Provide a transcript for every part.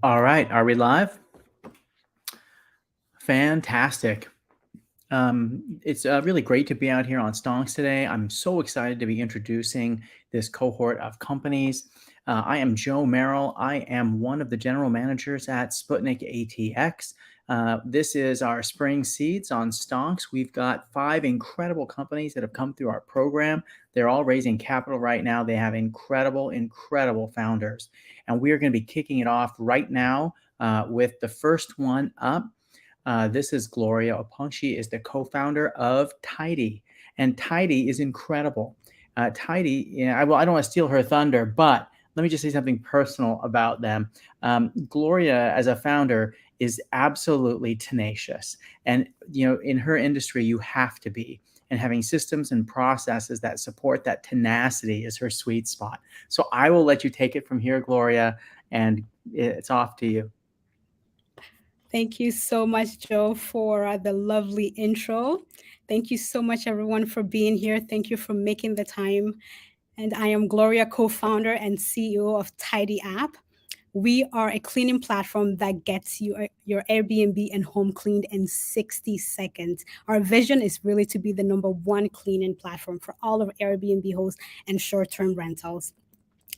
All right, are we live? Fantastic. It's really great to be out here on Stonks today. I'm so excited to be introducing this cohort of companies. I am Joe Merrill. I am one of the general managers at Sputnik ATX. This is our spring seeds on Stonks. We've got 5 incredible companies that have come through our program. They're all raising capital right now. They have incredible founders. And we are going to be kicking it off right now with the first one up. This is Gloria Opong. She is the co-founder of Tidy, and Tidy is incredible. Tidy, I don't want to steal her thunder, but let me just say something personal about them. Gloria, as a founder, is absolutely tenacious, and in her industry, you have to be. And having systems and processes that support that tenacity is her sweet spot. So I will let you take it from here, Gloria, and it's off to you. Thank you so much, Joe, for the lovely intro. Thank you so much, everyone, for being here. Thank you for making the time. And I am Gloria, co-founder and CEO of Tidy App. We are a cleaning platform that gets you your Airbnb and home cleaned in 60 seconds. Our vision is really to be the #1 cleaning platform for all of Airbnb hosts and short-term rentals.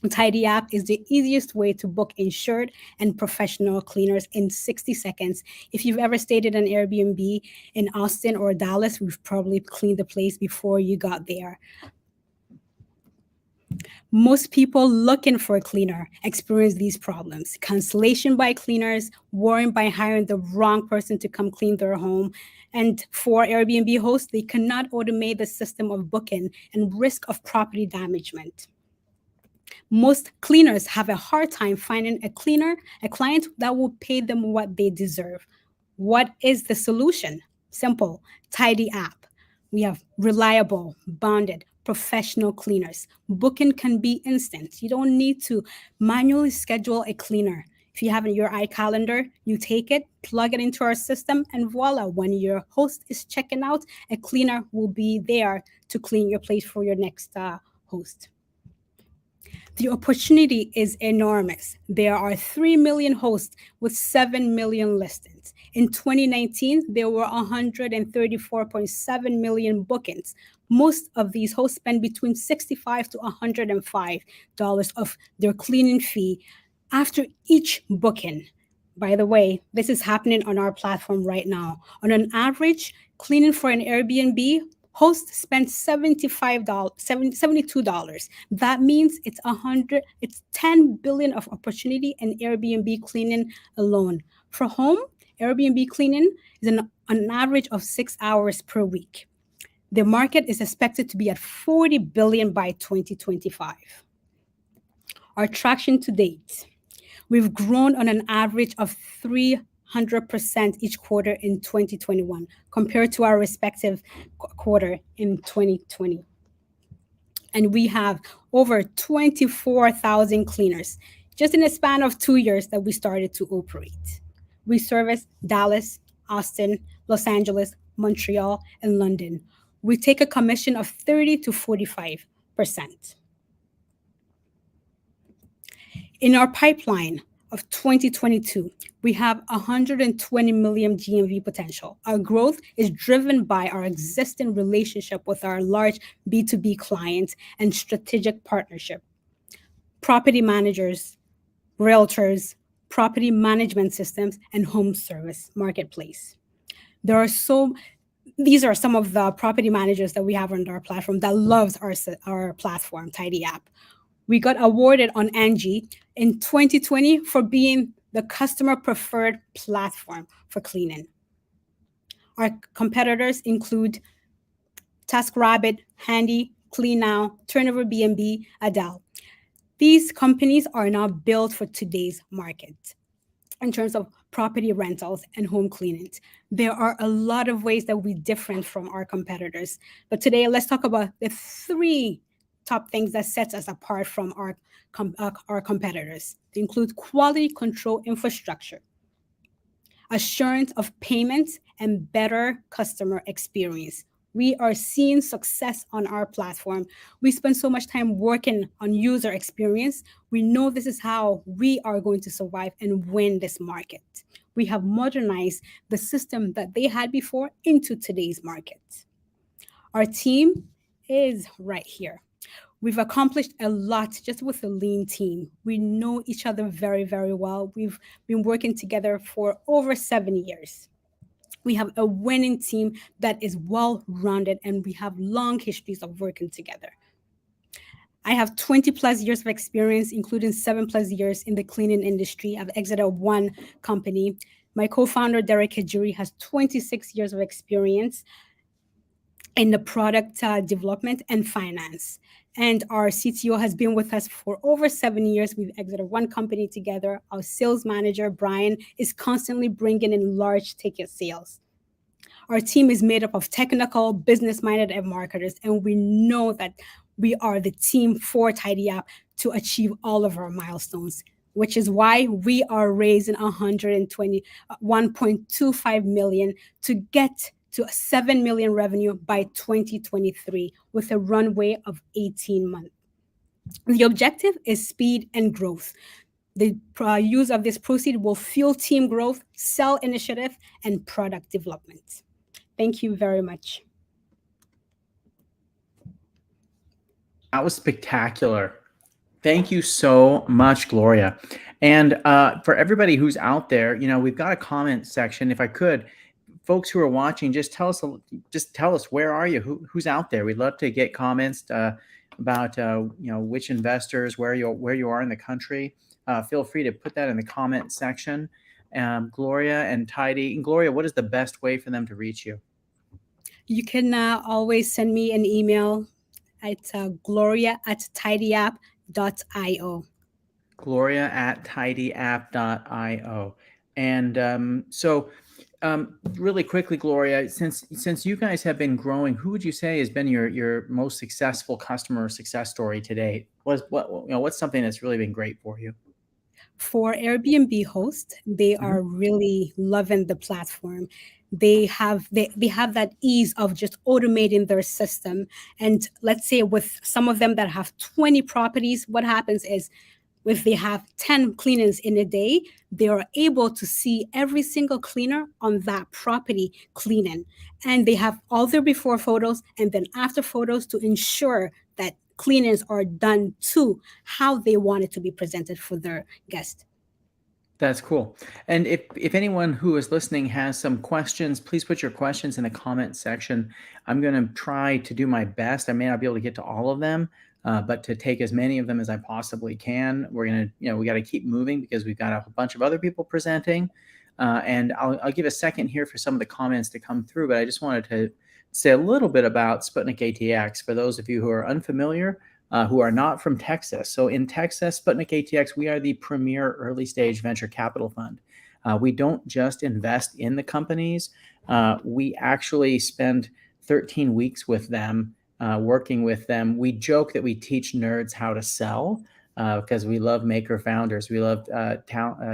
Tidy App is the easiest way to book insured and professional cleaners in 60 seconds. If you've ever stayed at an Airbnb in Austin or Dallas, we've probably cleaned the place before you got there. Most people looking for a cleaner experience these problems: cancellation by cleaners, worrying by hiring the wrong person to come clean their home. And for Airbnb hosts, they cannot automate the system of booking and risk of property damagement. Most cleaners have a hard time finding a client that will pay them what they deserve. What is the solution? Simple: Tidy App. We have reliable, bonded, professional cleaners. Booking can be instant. You don't need to manually schedule a cleaner. If you have in your iCalendar, you take it, plug it into our system, and voila, when your host is checking out, a cleaner will be there to clean your place for your next host. The opportunity is enormous. There are 3 million hosts with 7 million listings. In 2019, there were 134.7 million bookings. Most of these hosts spend between $65 to $105 of their cleaning fee after each booking. By the way, this is happening on our platform right now. On an average, cleaning for an Airbnb host spent $72. That means it's 10 billion of opportunity in Airbnb cleaning alone. For home, Airbnb cleaning is an average of 6 hours per week. The market is expected to be at 40 billion by 2025. Our traction to date: we've grown on an average of 300% each quarter in 2021 compared to our respective quarter in 2020. And we have over 24,000 cleaners just in a span of 2 years that we started to operate. We service Dallas, Austin, Los Angeles, Montreal, and London. We take a commission of 30 to 45%. In our pipeline of 2022, we have 120 million GMV potential. Our growth is driven by our existing relationship with our large B2B clients and strategic partnership. Property managers, realtors, property management systems, and home service marketplace. These are some of the property managers that we have on our platform that loves our platform, Tidy App. We got awarded on Angie in 2020 for being the customer preferred platform for cleaning. Our competitors include TaskRabbit, Handy, CleanNow, Turnover B&B, Adele. These companies are now built for today's market. In terms of property rentals and home cleanings, there are a lot of ways that we different from our competitors. But today, let's talk about the 3 top things that sets us apart from our competitors. They include quality control infrastructure, assurance of payments, and better customer experience. We are seeing success on our platform. We spend so much time working on user experience. We know this is how we are going to survive and win this market. We have modernized the system that they had before into today's market. Our team is right here. We've accomplished a lot just with a lean team. We know each other very, very well. We've been working together for over 7 years. We have a winning team that is well rounded, and we have long histories of working together. I have 20 plus years of experience, including 7 plus years in the cleaning industry. I've exited one company. My co founder, Derek Hajuri, has 26 years of experience in the product development and finance. And our CTO has been with us for over 7 years. We've exited one company together. Our sales manager, Brian, is constantly bringing in large ticket sales. Our team is made up of technical, business-minded, and marketers, and we know that we are the team for Tidy App to achieve all of our milestones, which is why we are raising 1.25 million to get to 7 million revenue by 2023 with a runway of 18 months. The objective is speed and growth. The use of this proceed will fuel team growth, sell initiative, and product development. Thank you very much. That was spectacular. Thank you so much, Gloria. And for everybody who's out there, we've got a comment section. If I could, folks who are watching, just tell us where are you? Who's out there? We'd love to get comments about which investors, where you are in the country. Feel free to put that in the comment section. Gloria and Tidy. And Gloria, what is the best way for them to reach you? You can always send me an email at gloria@tidyapp.io. Gloria@tidyapp.io. And really quickly, Gloria, since you guys have been growing, who would you say has been your most successful customer success story to date? What's something that's really been great for you? For Airbnb hosts, they are really loving the platform. They have that ease of just automating their system. And let's say with some of them that have 20 properties, what happens is if they have 10 cleanings in a day, they are able to see every single cleaner on that property cleaning. And they have all their before photos and then after photos to ensure that cleanings are done to how they want it to be presented for their guest. That's cool. And if anyone who is listening has some questions, please put your questions in the comment section. I'm going to try to do my best. I may not be able to get to all of them, but to take as many of them as I possibly can. We're going to, we got to keep moving because we've got a bunch of other people presenting. And I'll give a second here for some of the comments to come through, but I just wanted to say a little bit about Sputnik ATX for those of you who are unfamiliar. Who are not from Texas. So in Texas, Sputnik ATX, we are the premier early stage venture capital fund. We don't just invest in the companies. We actually spend 13 weeks with them, working with them. We joke that we teach nerds how to sell because we love maker founders. We love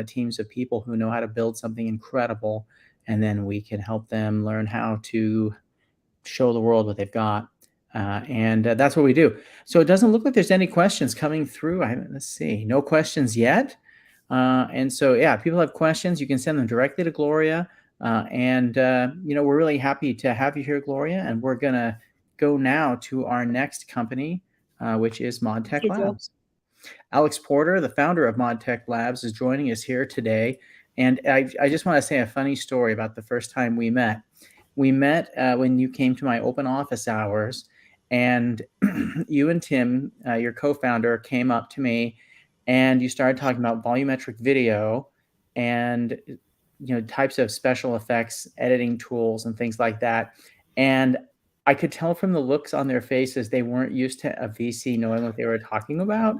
teams of people who know how to build something incredible. And then we can help them learn how to show the world what they've got. And that's what we do. So it doesn't look like there's any questions coming through. Let's see, no questions yet. And so, yeah, if people have questions, you can send them directly to Gloria. We're really happy to have you here, Gloria. And we're going to go now to our next company, which is ModTech Labs. Alex Porter, the founder of ModTech Labs, is joining us here today. And I just want to say a funny story about the first time we met. We met when you came to my open office hours. And you and Tim, your co-founder, came up to me and you started talking about volumetric video and types of special effects, editing tools and things like that. And I could tell from the looks on their faces they weren't used to a VC knowing what they were talking about.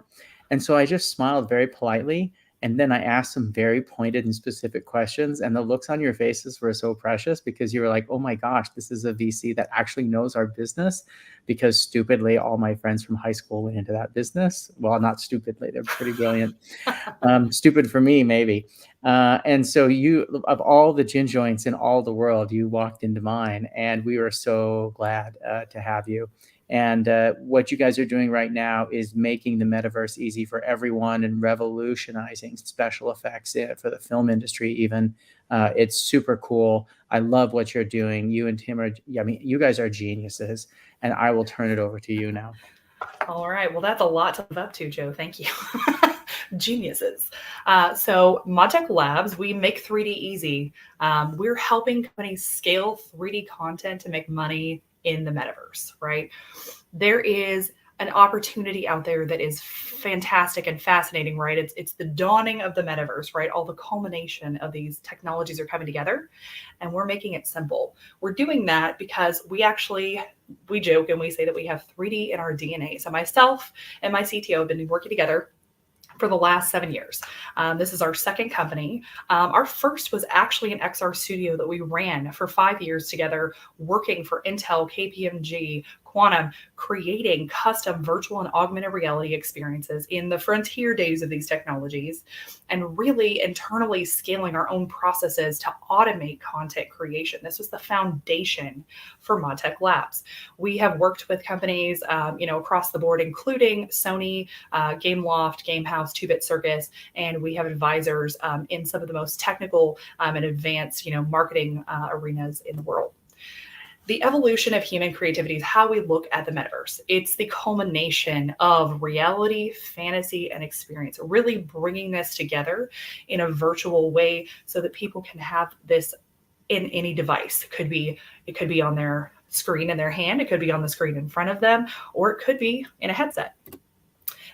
And so I just smiled very politely And then I asked some very pointed and specific questions, and the looks on your faces were so precious because you were like, oh my gosh, this is a VC that actually knows our business. Because stupidly, all my friends from high school went into that business. Well, not stupidly, they're pretty brilliant. Stupid for me, maybe. And so you, of all the gin joints in all the world, you walked into mine, and we were so glad to have you. And what you guys are doing right now is making the metaverse easy for everyone and revolutionizing special effects for the film industry, even. It's super cool. I love what you're doing. You and Tim are, yeah, I mean, you guys are geniuses. And I will turn it over to you now. All right. Well, that's a lot to live up to, Joe. Thank you. Geniuses. So ModTech Labs, we make 3D easy. We're helping companies scale 3D content to make money in the metaverse, right? There is an opportunity out there that is fantastic and fascinating, right? It's the dawning of the metaverse, right? All the culmination of these technologies are coming together, and we're making it simple. We're doing that because we joke and we say that we have 3D in our DNA. So myself and my CTO have been working together for the last 7 years. This is our second company. Our first was actually an XR studio that we ran for 5 years together, working for Intel, KPMG, Quantum, creating custom virtual and augmented reality experiences in the frontier days of these technologies, and really internally scaling our own processes to automate content creation. This was the foundation for ModTech Labs. We have worked with companies, across the board, including Sony, Gameloft, Gamehouse, 2-Bit Circus, and we have advisors in some of the most technical and advanced, marketing arenas in the world. The evolution of human creativity is how we look at the metaverse. It's the culmination of reality, fantasy, and experience, really bringing this together in a virtual way so that people can have this in any device. It could be on their screen in their hand, it could be on the screen in front of them, or it could be in a headset.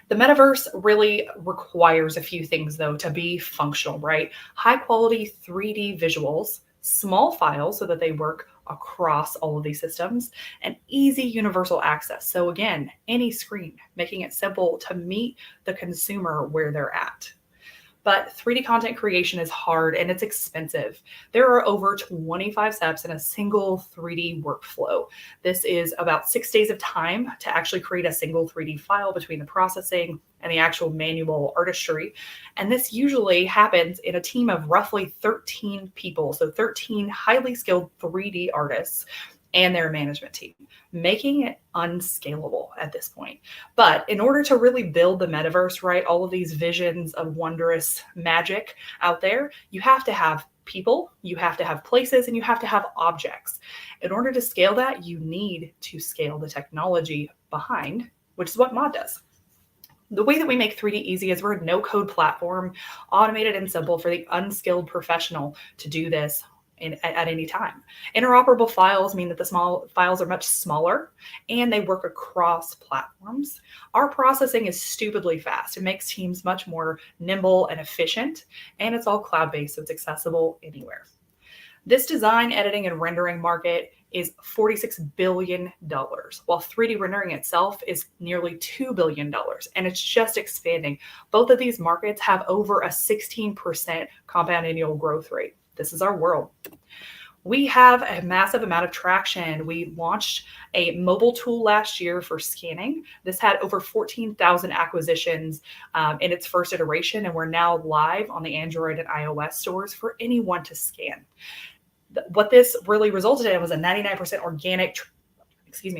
The metaverse really requires a few things, though, to be functional, right? High quality 3D visuals, small files so that they work across all of these systems, and easy universal access. So again, any screen, making it simple to meet the consumer where they're at. But 3D content creation is hard and it's expensive. There are over 25 steps in a single 3D workflow. This is about 6 days of time to actually create a single 3D file between the processing and the actual manual artistry. And this usually happens in a team of roughly 13 people. So 13 highly skilled 3D artists and their management team, making it unscalable at this point. But in order to really build the metaverse, right, all of these visions of wondrous magic out there, you have to have people, you have to have places, and you have to have objects. In order to scale that, you need to scale the technology behind, which is what Mod does. The way that we make 3D easy is we're a no-code platform, automated and simple for the unskilled professional to do this at any time. Interoperable files mean that the small files are much smaller and they work across platforms. Our processing is stupidly fast. It makes teams much more nimble and efficient, and it's all cloud-based, so it's accessible anywhere. This design, editing, and rendering market is $46 billion, while 3D rendering itself is nearly $2 billion, and it's just expanding. Both of these markets have over a 16% compound annual growth rate. This is our world. We have a massive amount of traction. We launched a mobile tool last year for scanning. This had over 14,000 acquisitions in its first iteration, and we're now live on the Android and iOS stores for anyone to scan. What this really resulted in was a 99% organic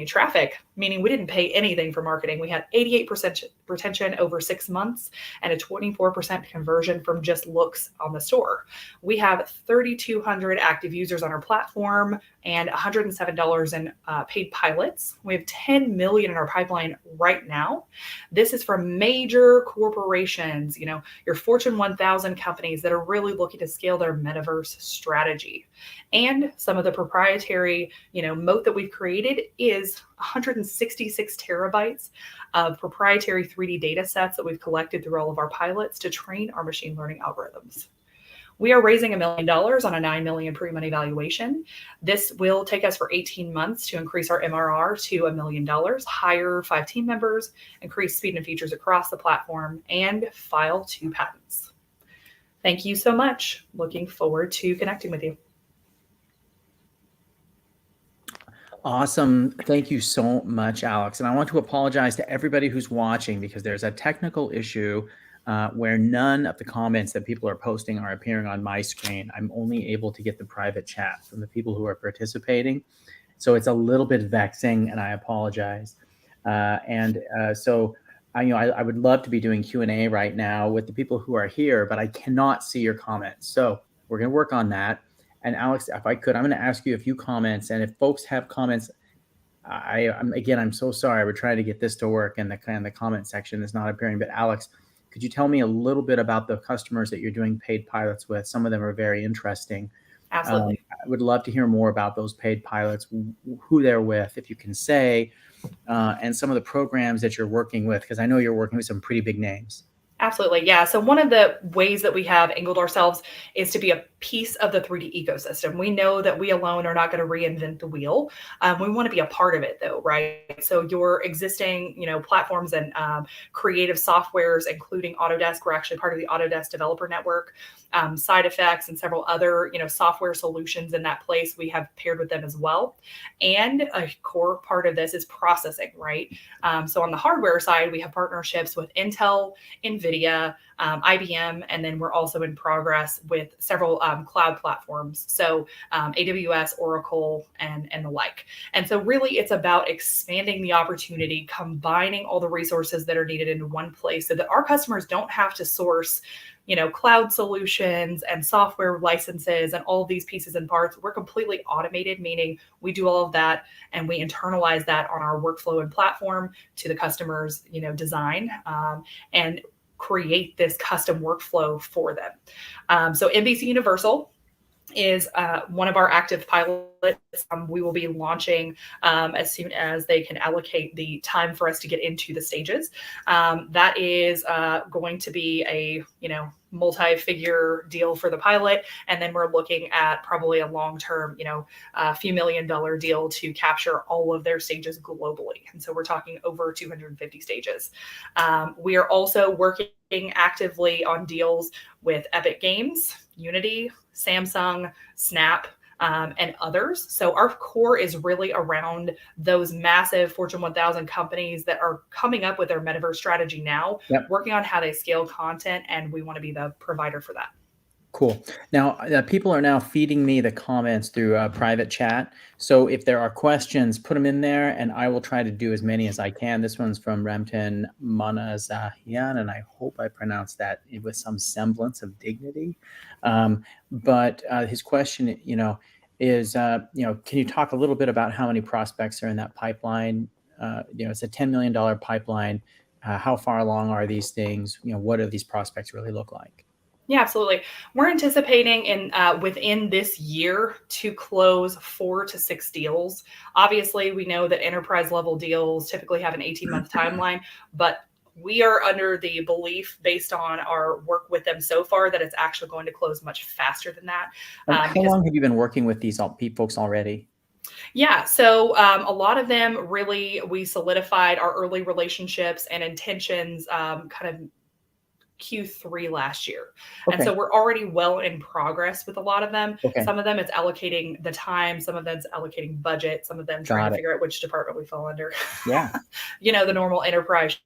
traffic, meaning we didn't pay anything for marketing. We had 88% retention over 6 months and a 24% conversion from just looks on the store. We have 3,200 active users on our platform and $107 in paid pilots. We have 10 million in our pipeline right now. This is from major corporations, your Fortune 1000 companies that are really looking to scale their metaverse strategy. And some of the proprietary, moat that we've created is 166 terabytes of proprietary 3D data sets that we've collected through all of our pilots to train our machine learning algorithms. We are raising $1 million on a $9 million pre-money valuation. This will take us for 18 months to increase our MRR to $1 million, hire 5 team members, increase speed and features across the platform, and file 2 patents. Thank you so much. Looking forward to connecting with you. Awesome. Thank you so much, Alex. And I want to apologize to everybody who's watching because there's a technical issue where none of the comments that people are posting are appearing on my screen. I'm only able to get the private chat from the people who are participating. So it's a little bit vexing, and I apologize. So I would love to be doing Q&A right now with the people who are here, but I cannot see your comments. So we're going to work on that. And Alex, if I could, I'm going to ask you a few comments. And if folks have comments, I'm so sorry. We're trying to get this to work, and the comment section is not appearing. But Alex, could you tell me a little bit about the customers that you're doing paid pilots with? Some of them are very interesting. Absolutely. I would love to hear more about those paid pilots, who they're with, if you can say, and some of the programs that you're working with, because I know you're working with some pretty big names. Absolutely. Yeah. So one of the ways that we have angled ourselves is to be a piece of the 3D ecosystem. We know that we alone are not going to reinvent the wheel. We want to be a part of it though, right? So your existing, platforms and creative softwares, including Autodesk, we're actually part of the Autodesk Developer Network, Side Effects and several other, software solutions in that place. We have paired with them as well. And a core part of this is processing, right? So on the hardware side, we have partnerships with Intel, NVIDIA, IBM, and then we're also in progress with several cloud platforms. So AWS, Oracle, and the like. And so really it's about expanding the opportunity, combining all the resources that are needed into one place so that our customers don't have to source cloud solutions and software licenses and all of these pieces and parts. We're completely automated, meaning we do all of that and we internalize that on our workflow and platform to the customer's, design and create this custom workflow for them. So NBC Universal is one of our active pilots. We will be launching as soon as they can allocate the time for us to get into the stages. That is going to be a multi-figure deal for the pilot, and then we're looking at probably a long-term, a few $1 million deal to capture all of their stages globally. And so we're talking over 250 stages. We are also working actively on deals with Epic Games, Unity, Samsung, Snap, and others. So our core is really around those massive Fortune 1000 companies that are coming up with their metaverse strategy now, working on how they scale content, and we want to be the provider for that. Cool. Now, people are now feeding me the comments through private chat. So if there are questions, put them in there, and I will try to do as many as I can. This one's from Ramtin Manazahian, and I hope I pronounced that with some semblance of dignity. But his question, is, can you talk a little bit about how many prospects are in that pipeline? It's a $10 million pipeline. How far along are these things? What do these prospects really look like? Yeah, absolutely. We're anticipating within this year to close 4 to 6 deals. Obviously, we know that enterprise level deals typically have an 18-month timeline, but we are under the belief based on our work with them so far that it's actually going to close much faster than that. How long have you been working with these folks already? Yeah. So a lot of them really, we solidified our early relationships and intentions kind of Q3 last year. Okay. And so we're already well in progress with a lot of them. Okay. Some of them it's allocating the time, some of them it's allocating budget, some of them trying to figure out which department we fall under. Yeah. The normal enterprise.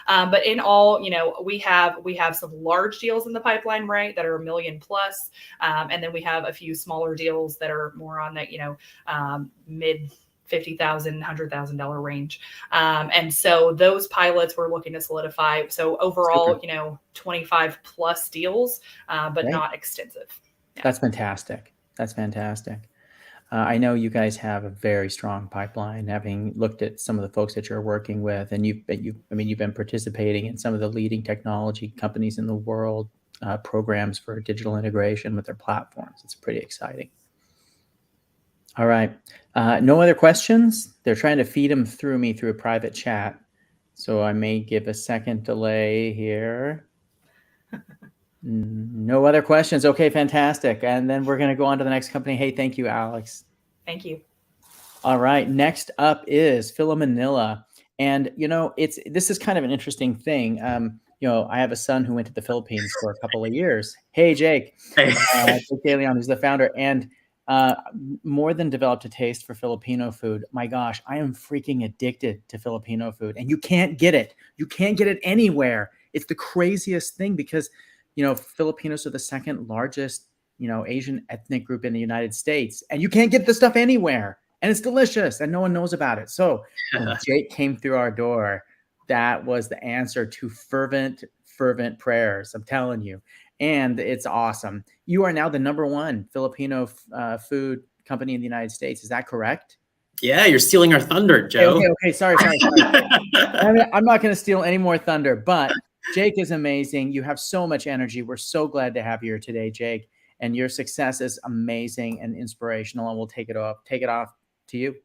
But in all, we have some large deals in the pipeline, right, that are $1 million plus. And then we have a few smaller deals that are more on that, mid $50,000, $100,000 range. And so those pilots we're looking to solidify. So overall, 25 plus deals, but not extensive. Yeah. That's fantastic. That's fantastic. I know you guys have a very strong pipeline, having looked at some of the folks that you're working with, and you've been participating in some of the leading technology companies in the world, programs for digital integration with their platforms. It's pretty exciting. All right. No other questions? They're trying to feed them through me through a private chat. So I may give a second delay here. No other questions. Okay, fantastic. And then we're going to go on to the next company. Hey, thank you, Alex. Thank you. All right. Next up is Philomanila. And, this is kind of an interesting thing. I have a son who went to the Philippines for a couple of years. Hey, Jake, Hey. Jake DeLeon, who's the founder, and more than developed a taste for Filipino food. My gosh, I am freaking addicted to Filipino food, and you can't get it. You can't get it anywhere. It's the craziest thing because, Filipinos are the second largest, Asian ethnic group in the United States, and you can't get this stuff anywhere. And it's delicious, and no one knows about it. So when Jake came through our door, that was the answer to fervent prayers. I'm telling you. And it's awesome. You are now the #1 Filipino food company in the United States. Is that correct? Yeah, you're stealing our thunder, Joe. Okay. Sorry. I'm not going to steal any more thunder, but Jake is amazing. You have so much energy. We're so glad to have you here today, Jake. And your success is amazing and inspirational. And we'll take it off to you.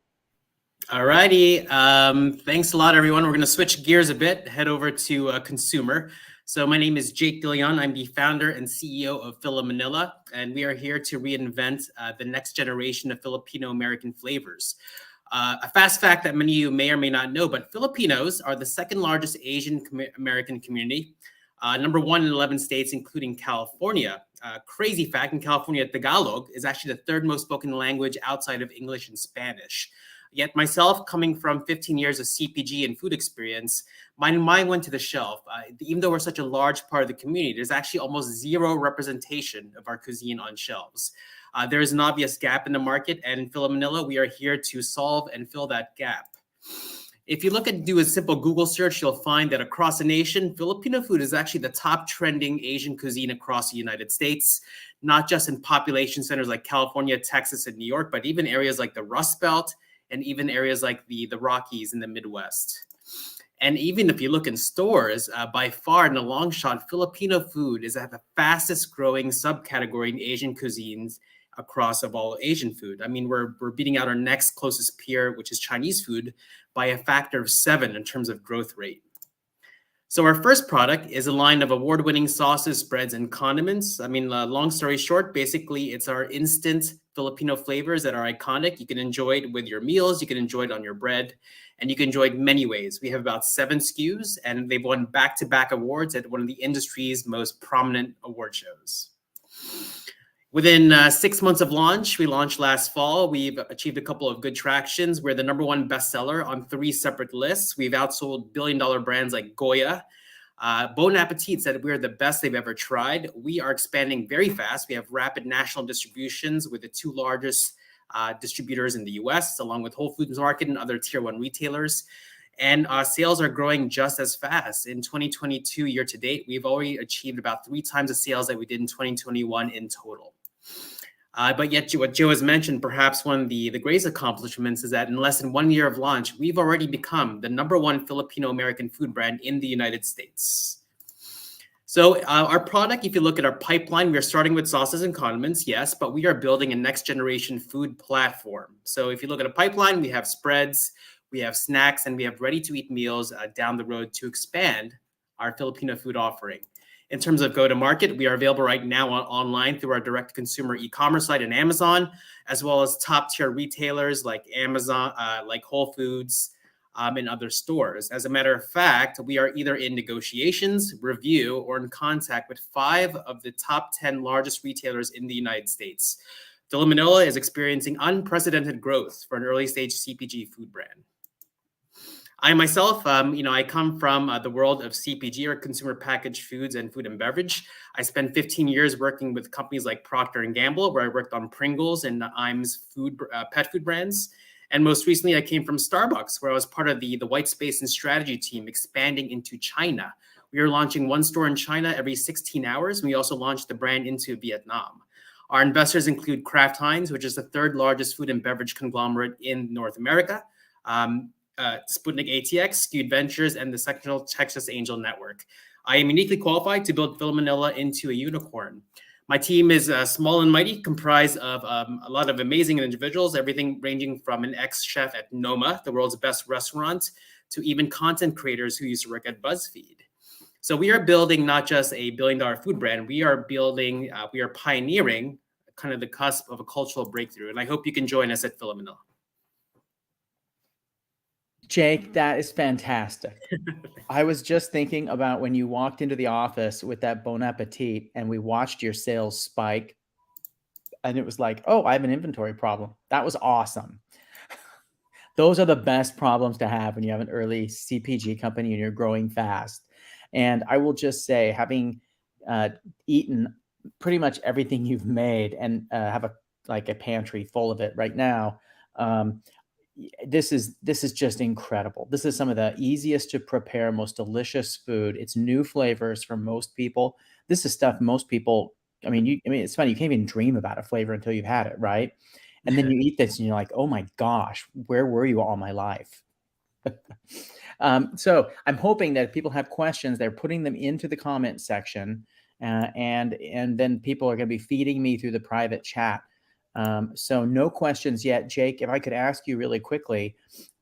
All righty. Thanks a lot, everyone. We're going to switch gears a bit, head over to consumer. So my name is Jake DeLeon. I'm the founder and CEO of Fila Manila, and we are here to reinvent the next generation of Filipino-American flavors. A fast fact that many of you may or may not know, but Filipinos are the second largest Asian American community, #1 in 11 states, including California. Crazy fact, in California, Tagalog is actually the third most spoken language outside of English and Spanish. Yet myself, coming from 15 years of CPG and food experience, my mind went to the shelf. Even though we're such a large part of the community, there's actually almost zero representation of our cuisine on shelves. There is an obvious gap in the market, and in Fila Manila, we are here to solve and fill that gap. If you do a simple Google search, you'll find that across the nation, Filipino food is actually the top trending Asian cuisine across the United States, not just in population centers like California, Texas, and New York, but even areas like the Rust Belt, and even areas like the Rockies in the Midwest. And even if you look in stores, by far in the long shot, Filipino food is at the fastest growing subcategory in Asian cuisines across of all Asian food. I mean, we're beating out our next closest peer, which is Chinese food, by a factor of 7 in terms of growth rate. So our first product is a line of award-winning sauces, spreads, and condiments. I mean, long story short, basically it's our instant Filipino flavors that are iconic. You can enjoy it with your meals, you can enjoy it on your bread, and you can enjoy it many ways. We have about 7 SKUs, and they've won back-to-back awards at one of the industry's most prominent award shows. Within 6 months of launch, we launched last fall. We've achieved a couple of good tractions. We're the #1 bestseller on 3 separate lists. We've outsold billion-dollar brands like Goya. Bon Appetit said we're the best they've ever tried. We are expanding very fast. We have rapid national distributions with the 2 largest distributors in the US, along with Whole Foods Market and other tier 1 retailers. And our sales are growing just as fast. In 2022 year to date, we've already achieved about 3 times the sales that we did in 2021 in total. But yet, what Joe has mentioned, perhaps one of the greatest accomplishments is that in less than 1 year of launch, we've already become the #1 Filipino-American food brand in the United States. So our product, if you look at our pipeline, we're starting with sauces and condiments, yes, but we are building a next generation food platform. So if you look at a pipeline, we have spreads, we have snacks, and we have ready-to-eat meals down the road to expand our Filipino food offering. In terms of go-to-market, we are available right now online through our direct-to-consumer e-commerce site and Amazon, as well as top-tier retailers like Amazon, like Whole Foods, and other stores. As a matter of fact, we are either in negotiations, review, or in contact with 5 of the top 10 largest retailers in the United States. Fila Manila is experiencing unprecedented growth for an early-stage CPG food brand. I myself, I come from the world of CPG, or consumer packaged foods and food and beverage. I spent 15 years working with companies like Procter & Gamble, where I worked on Pringles and Iams pet food brands. And most recently, I came from Starbucks, where I was part of the white space and strategy team expanding into China. We are launching 1 store in China every 16 hours. We also launched the brand into Vietnam. Our investors include Kraft Heinz, which is the 3rd largest food and beverage conglomerate in North America, Sputnik ATX, Skewed Ventures, and the Sectional Texas Angel Network. I am uniquely qualified to build Fila Manila into a unicorn. My team is small and mighty, comprised of a lot of amazing individuals, everything ranging from an ex-chef at Noma, the world's best restaurant, to even content creators who used to work at BuzzFeed. So we are building not just a billion-dollar food brand, we are pioneering kind of the cusp of a cultural breakthrough. And I hope you can join us at Fila Manila. Jake, that is fantastic. I was just thinking about when you walked into the office with that Bon Appetit and we watched your sales spike, and it was like, oh, I have an inventory problem. That was awesome. Those are the best problems to have when you have an early CPG company and you're growing fast. And I will just say, having eaten pretty much everything you've made and have a pantry full of it right now, this is just incredible. This is some of the easiest to prepare, most delicious food. It's new flavors for most people. This is stuff most people. I mean, it's funny. You can't even dream about a flavor until you've had it, right? And then you eat this, and you're like, "Oh my gosh, where were you all my life?" So I'm hoping that if people have questions, they're putting them into the comment section, and then people are going to be feeding me through the private chat. So no questions yet. Jake, if I could ask you really quickly,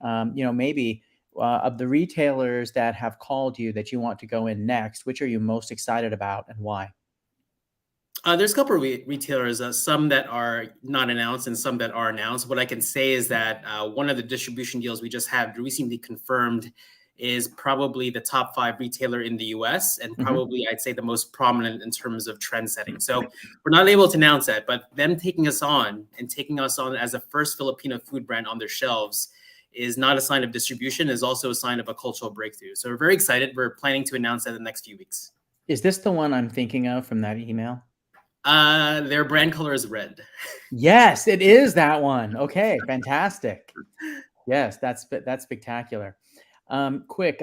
maybe of the retailers that have called you that you want to go in next, which are you most excited about and why? There's a couple of retailers, some that are not announced and some that are announced. What I can say is that one of the distribution deals we just had recently confirmed is probably the top 5 retailer in the US and probably I'd say the most prominent in terms of trend setting. So we're not able to announce that, but them taking us on as a first Filipino food brand on their shelves is not a sign of distribution, is also a sign of a cultural breakthrough. So we're very excited. We're planning to announce that in the next few weeks. Is this the one I'm thinking of from that email? Their brand color is red. Yes, it is that one. Okay, fantastic. Yes, that's spectacular. Quick,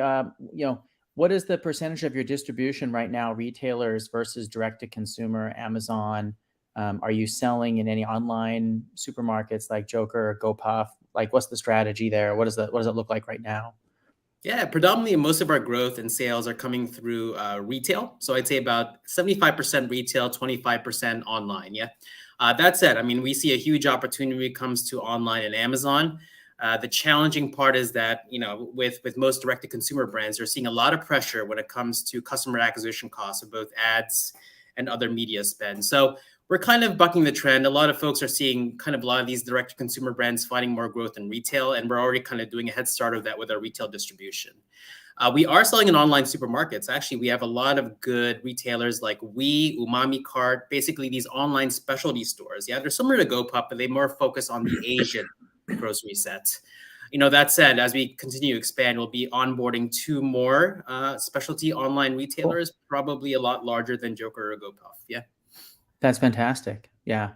what is the percentage of your distribution right now, retailers versus direct to consumer, Amazon? Are you selling in any online supermarkets like Joker or GoPuff? Like, what's the strategy there? What does it look like right now? Yeah, predominantly most of our growth and sales are coming through retail. So I'd say about 75% retail, 25% online. Yeah. That said, I mean, we see a huge opportunity when it comes to online and Amazon. The challenging part is that, with most direct-to-consumer brands, they're seeing a lot of pressure when it comes to customer acquisition costs of both ads and other media spend. So we're kind of bucking the trend. A lot of folks are seeing kind of a lot of these direct-to-consumer brands finding more growth in retail, and we're already kind of doing a head start of that with our retail distribution. We are selling in online supermarkets. Actually, we have a lot of good retailers like Umami Cart, basically these online specialty stores. Yeah, they're similar to GoPuff, but they more focus on the Asian grocery set. That said, as we continue to expand, we'll be onboarding 2 more specialty online retailers, probably a lot larger than Joker or GoPuff. Yeah. That's fantastic. Yeah,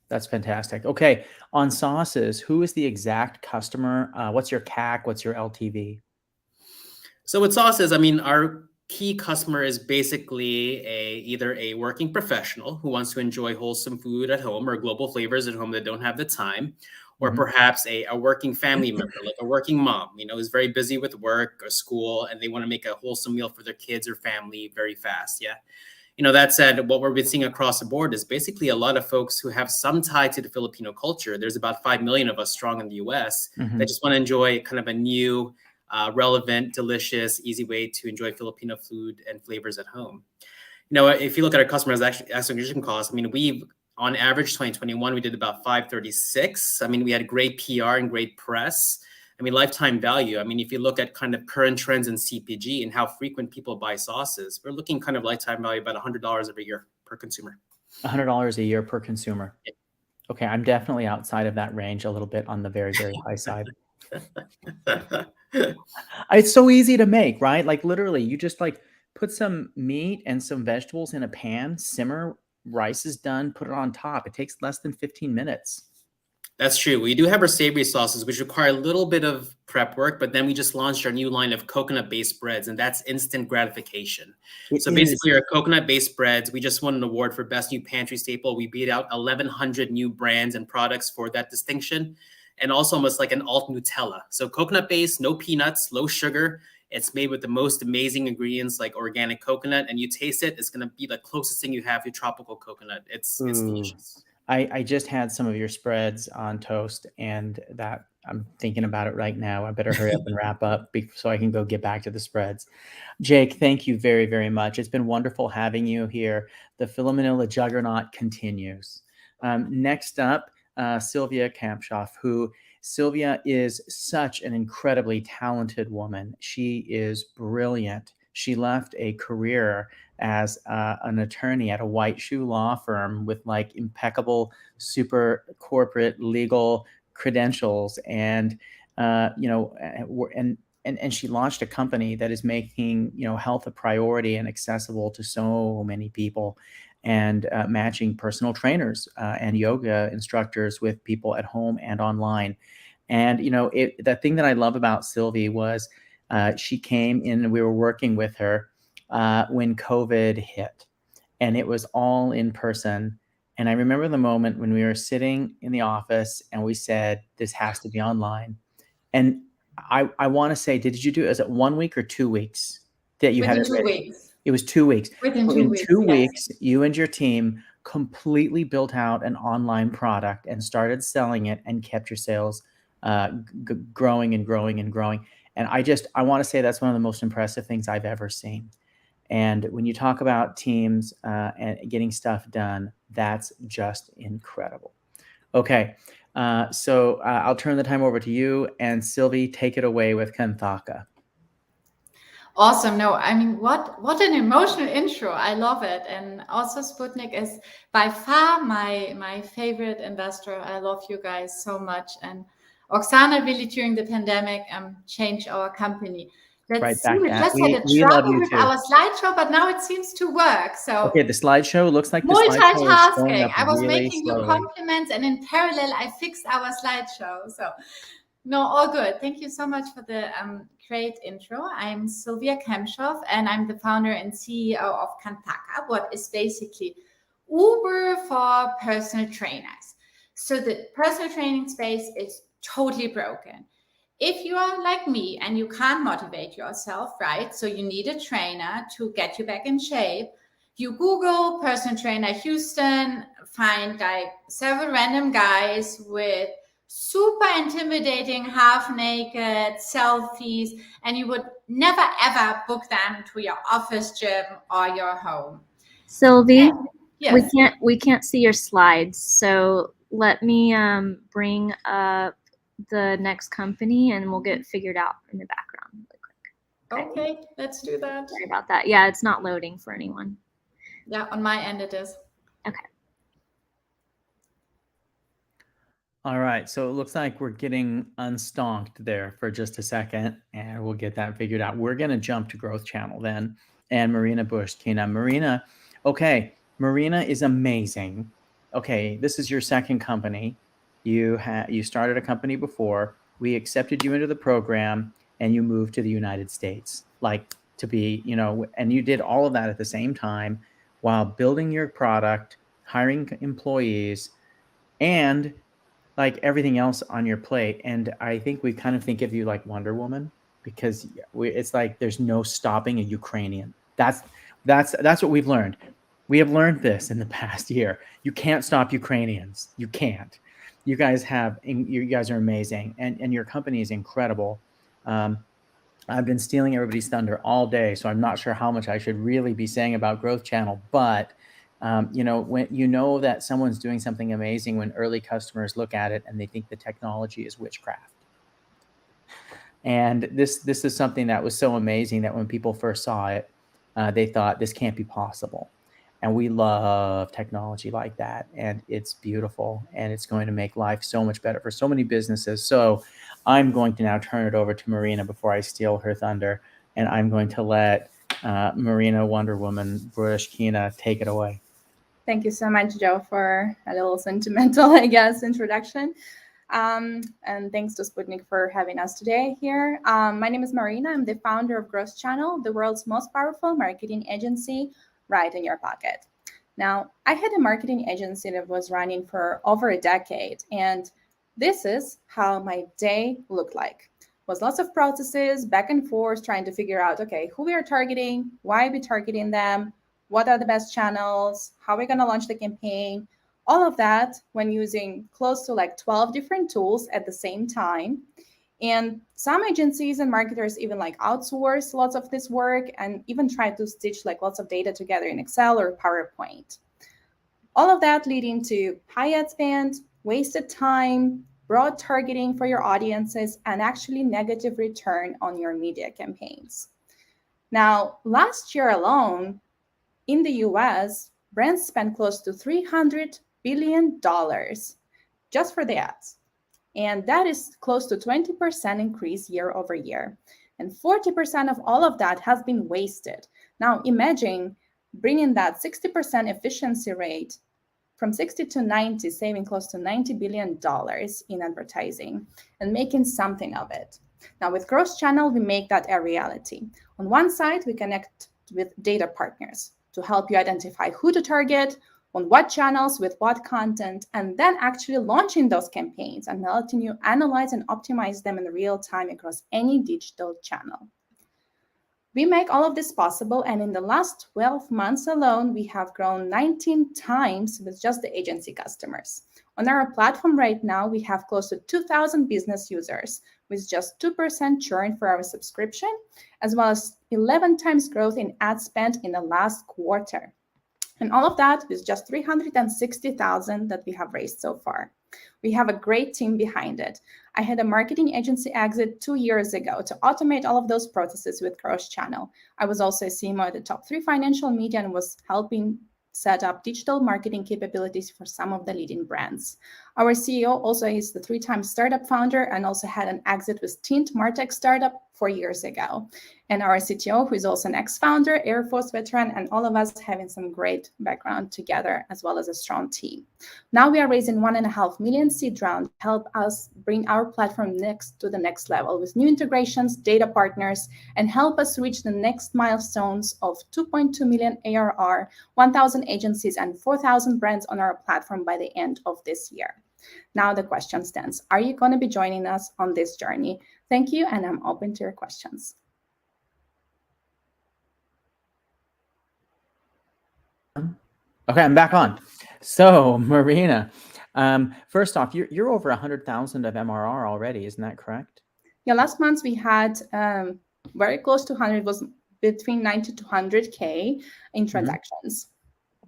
that's fantastic. Okay, on sauces, who is the exact customer? What's your CAC? What's your LTV? So with sauces, I mean, our key customer is basically either a working professional who wants to enjoy wholesome food at home or global flavors at home that don't have the time, or perhaps a working family member, like a working mom, who's very busy with work or school, and they want to make a wholesome meal for their kids or family very fast. Yeah. That said, what we've been seeing across the board is basically a lot of folks who have some tie to the Filipino culture. There's about 5 million of us strong in the US that just want to enjoy kind of a new, relevant, delicious, easy way to enjoy Filipino food and flavors at home. If you look at our customers' acquisition costs, I mean, on average, 2021, we did about 536. I mean, we had great PR and great press. I mean, lifetime value. I mean, if you look at kind of current trends in CPG and how frequent people buy sauces, we're looking kind of lifetime value about $100 every year per consumer. $100 a year per consumer. Yeah. Okay, I'm definitely outside of that range, a little bit on the very, very high side. It's so easy to make, right? Like literally, you just put some meat and some vegetables in a pan, simmer, rice is done, put it on top. It takes less than 15 minutes. That's true. We do have our savory sauces, which require a little bit of prep work, but then we just launched our new line of coconut-based breads, and that's instant gratification. Basically, our coconut-based breads, we just won an award for Best New Pantry Staple. We beat out 1,100 new brands and products for that distinction, and also almost like an alt Nutella. So coconut-based, no peanuts, low sugar. It's made with the most amazing ingredients like organic coconut, and you taste it, it's going to be the closest thing you have to tropical coconut. It's delicious. I just had some of your spreads on toast, and that I'm thinking about it right now. I better hurry up and wrap up so I can go get back to the spreads. Jake, thank you very, very much. It's been wonderful having you here. The Philomanila juggernaut continues. Next up, Sylvia Kampshoff, who Sylvia is such an incredibly talented woman. She is brilliant. She left a career as an attorney at a white shoe law firm with like impeccable, super corporate legal credentials, and and she launched a company that is making health a priority and accessible to so many people, and matching personal trainers and yoga instructors with people at home and online. And the thing that I love about Sylvie was she came in and we were working with her when COVID hit, and it was all in person. And I remember the moment when we were sitting in the office and we said, "This has to be online." And I want to say, did you do? Is it 1 week or 2 weeks that you had Within it two ready? weeks. It was 2 weeks. Within So 2 in weeks, 2 weeks, yes. you and your team completely built out an online product and started selling it and kept your sales growing and growing and growing. And I want to say that's one of the most impressive things I've ever seen. And when you talk about teams and getting stuff done, that's just incredible. Okay, so I'll turn the time over to you, and Sylvie, take it away with Kanthaka. Awesome. No, I mean, what an emotional intro. I love it. And also Sputnik is by far my favorite investor. I love you guys so much. And Oksana really during the pandemic changed our company. Let's Right see, back we at just had a we love trouble you with too. our slideshow, but now it seems to work. So Okay, the slideshow looks like the slideshow is showing multitasking. up I was really making you slowly. compliments, and in parallel, I fixed our slideshow. So no, all good. Thank you so much for the great intro. I'm Sylvia Kemshoff, and I'm the founder and CEO of Kantaka, what is basically Uber for personal trainers. So the personal training space is totally broken. If you are like me and you can't motivate yourself, right? So you need a trainer to get you back in shape. You Google personal trainer Houston, find like several random guys with super intimidating, half naked selfies, and you would never ever book them to your office gym or your home. Sylvie, Yes. we can't see your slides, so let me bring up the next company and we'll get figured out in the background really quick. Okay, let's do that. Sorry about that. Yeah, it's not loading for anyone. Yeah, on my end it is. Okay. All right, so it looks like we're getting unstonked there for just a second, and we'll get that figured out. We're going to jump to Growth Channel then, and Marina Bushkina. Marina, okay, Marina is amazing. Okay, this is your second company. You started a company before. We accepted you into the program, and you moved to the United States, like to be, and you did all of that at the same time while building your product, hiring employees, and like everything else on your plate. And I think we kind of think of you like Wonder Woman, because it's like there's no stopping a Ukrainian. That's what we've learned. We have learned this in the past year. You can't stop Ukrainians. You can't. You guys are amazing, and your company is incredible. I've been stealing everybody's thunder all day, so I'm not sure how much I should really be saying about Growth Channel, but when that someone's doing something amazing when early customers look at it and they think the technology is witchcraft. And this is something that was so amazing that when people first saw it, they thought this can't be possible. And we love technology like that, and it's beautiful, and it's going to make life so much better for so many businesses. So I'm going to now turn it over to Marina before I steal her thunder, and I'm going to let Marina Wonder Woman Bushkina take it away. Thank you so much, Joe, for a little sentimental, I guess, introduction. And thanks to Sputnik for having us today here. My name is Marina. I'm the founder of Growth Channel, the world's most powerful marketing agency, right in your pocket. Now, I had a marketing agency that was running for over a decade, and this is how my day looked like. It was lots of processes, back and forth, trying to figure out, okay, who we are targeting, why are we targeting them, what are the best channels, how are we going to launch the campaign, all of that when using close to like 12 different tools at the same time. And some agencies and marketers even like outsource lots of this work and even try to stitch like lots of data together in Excel or PowerPoint. All of that leading to high ad spend, wasted time, broad targeting for your audiences, and actually negative return on your media campaigns. Now, last year alone, in the US, brands spent close to $300 billion just for the ads. And that is close to 20% increase year over year. And 40% of all of that has been wasted. Now imagine bringing that 60% efficiency rate from 60 to 90, saving close to $90 billion in advertising and making something of it. Now with Cross Channel, we make that a reality. On one side, we connect with data partners to help you identify who to target, on what channels, with what content, and then actually launching those campaigns and letting you analyze and optimize them in real time across any digital channel. We make all of this possible, and in the last 12 months alone, we have grown 19 times with just the agency customers. On our platform right now, we have close to 2,000 business users with just 2% churn for our subscription, as well as 11 times growth in ad spend in the last quarter. And all of that with just $360,000 that we have raised so far. We have a great team behind it. I had a marketing agency exit 2 years ago to automate all of those processes with Cross Channel. I was also a CMO at the top 3 financial media and was helping set up digital marketing capabilities for some of the leading brands. Our CEO also is the 3-time startup founder and also had an exit with Tint Martech startup 4 years ago. And our CTO, who is also an ex-founder, Air Force veteran, and all of us having some great background together, as well as a strong team. Now we are raising $1.5 million seed round to help us bring our platform to the next level with new integrations, data partners, and help us reach the next milestones of 2.2 million ARR, 1,000 agencies, and 4,000 brands on our platform by the end of this year. Now the question stands, are you going to be joining us on this journey? Thank you, and I'm open to your questions. Okay, I'm back on. So, Marina, first off, you're over 100,000 of MRR already, isn't that correct? Yeah, last month we had very close to 100, was between 90 to 100K in transactions.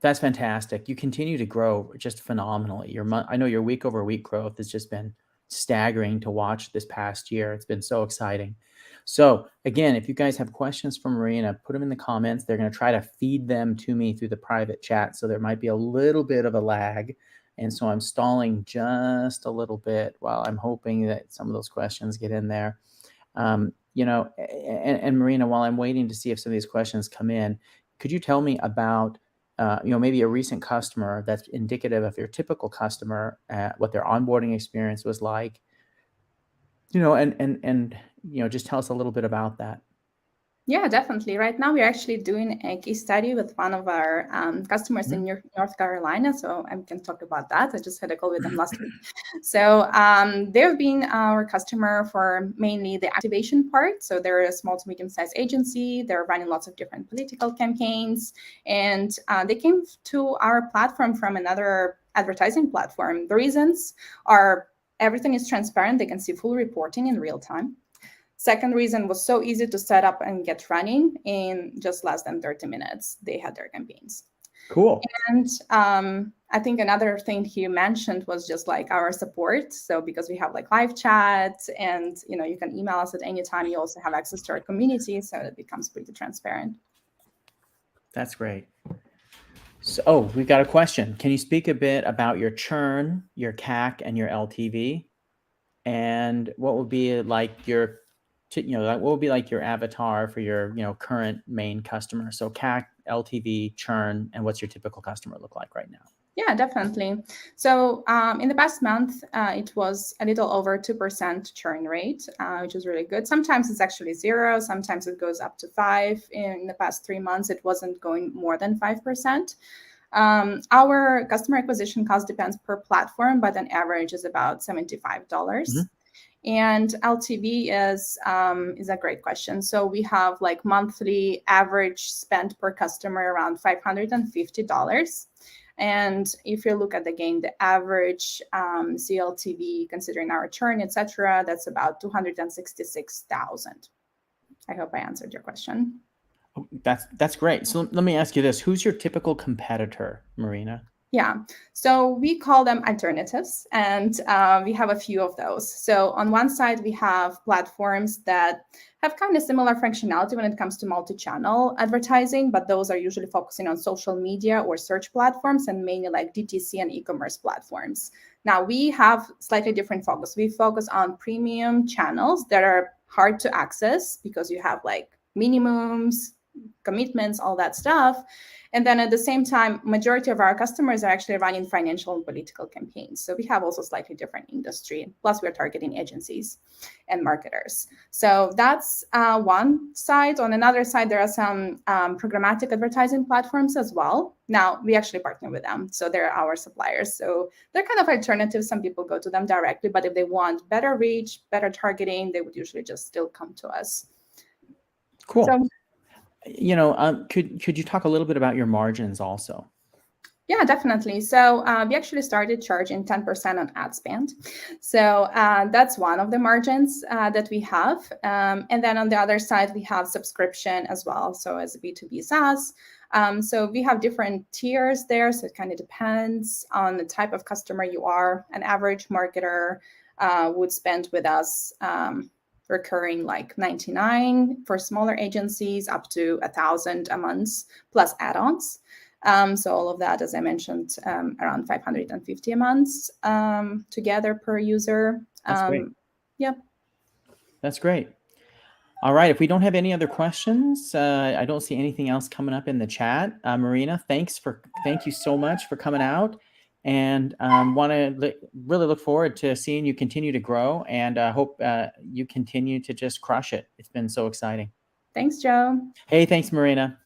That's fantastic. You continue to grow just phenomenally. I know your week over week growth has just been staggering to watch this past year. It's been so exciting. So again, if you guys have questions for Marina, put them in the comments. They're going to try to feed them to me through the private chat. So there might be a little bit of a lag. And so I'm stalling just a little bit while I'm hoping that some of those questions get in there. You know, and Marina, while I'm waiting to see if some of these questions come in, could you tell me about you know, maybe a recent customer that's indicative of your typical customer, what their onboarding experience was like, you know, and you know, just tell us a little bit about that. Yeah, definitely. Right now, we're actually doing a case study with one of our customers in North Carolina. So I can talk about that. I just had a call with them last week. So they've been our customer for mainly the activation part. So they're a small to medium-sized agency. They're running lots of different political campaigns. And they came to our platform from another advertising platform. The reasons are everything is transparent. They can see full reporting in real time. Second reason was so easy to set up and get running in just less than 30 minutes. They had their campaigns. Cool. And I think another thing he mentioned was just like our support. So because we have like live chat and, you know, you can email us at any time. You also have access to our community. So it becomes pretty transparent. That's great. So we've got a question. Can you speak a bit about your churn, your CAC, and your LTV? And what would be like your what would be like your avatar for your, you know, current main customer? So CAC, LTV, churn, and what's your typical customer look like right now? Yeah, definitely. So in the past month, it was a little over 2% churn rate, which is really good. Sometimes it's actually 0. Sometimes it goes up to 5. In the past 3 months, it wasn't going more than 5%. Our customer acquisition cost depends per platform, but on average is about $75. And LTV is a great question. So we have like monthly average spend per customer around $550. And if you look at the average CLTV, considering our churn, etc., that's about $266,000. I hope I answered your question. That's great. So let me ask you this: who's your typical competitor, Marina? Yeah, so we call them alternatives, and we have a few of those. So on one side, we have platforms that have kind of similar functionality when it comes to multi-channel advertising, but those are usually focusing on social media or search platforms and mainly like DTC and e-commerce platforms. Now we have slightly different focus. We focus on premium channels that are hard to access because you have like minimums, commitments, all that stuff. And then at the same time, majority of our customers are actually running financial and political campaigns. So we have also slightly different industry. Plus, we're targeting agencies and marketers. So that's one side. On another side, there are some programmatic advertising platforms as well. Now, we actually partner with them. So they're our suppliers. So they're kind of alternatives. Some people go to them directly, but if they want better reach, better targeting, they would usually just still come to us. Cool. So, could you talk a little bit about your margins also? yeah, definitely. So we actually started charging 10% on ad spend. So that's one of the margins that we have. And then on the other side, we have subscription as well. So as a B2B SaaS. So we have different tiers there. So it kind of depends on the type of customer you are. An average marketer would spend with us recurring like 99 for smaller agencies, up to 1,000 a month plus add-ons. So all of that, as I mentioned, around 550 a month together per user. That's great. Yeah. That's great. All right. If we don't have any other questions, I don't see anything else coming up in the chat. Marina, thank you so much for coming out, and want to really look forward to seeing you continue to grow, and hope you continue to just crush it. It's been so exciting. Thanks, Joe. Hey, thanks, Marina.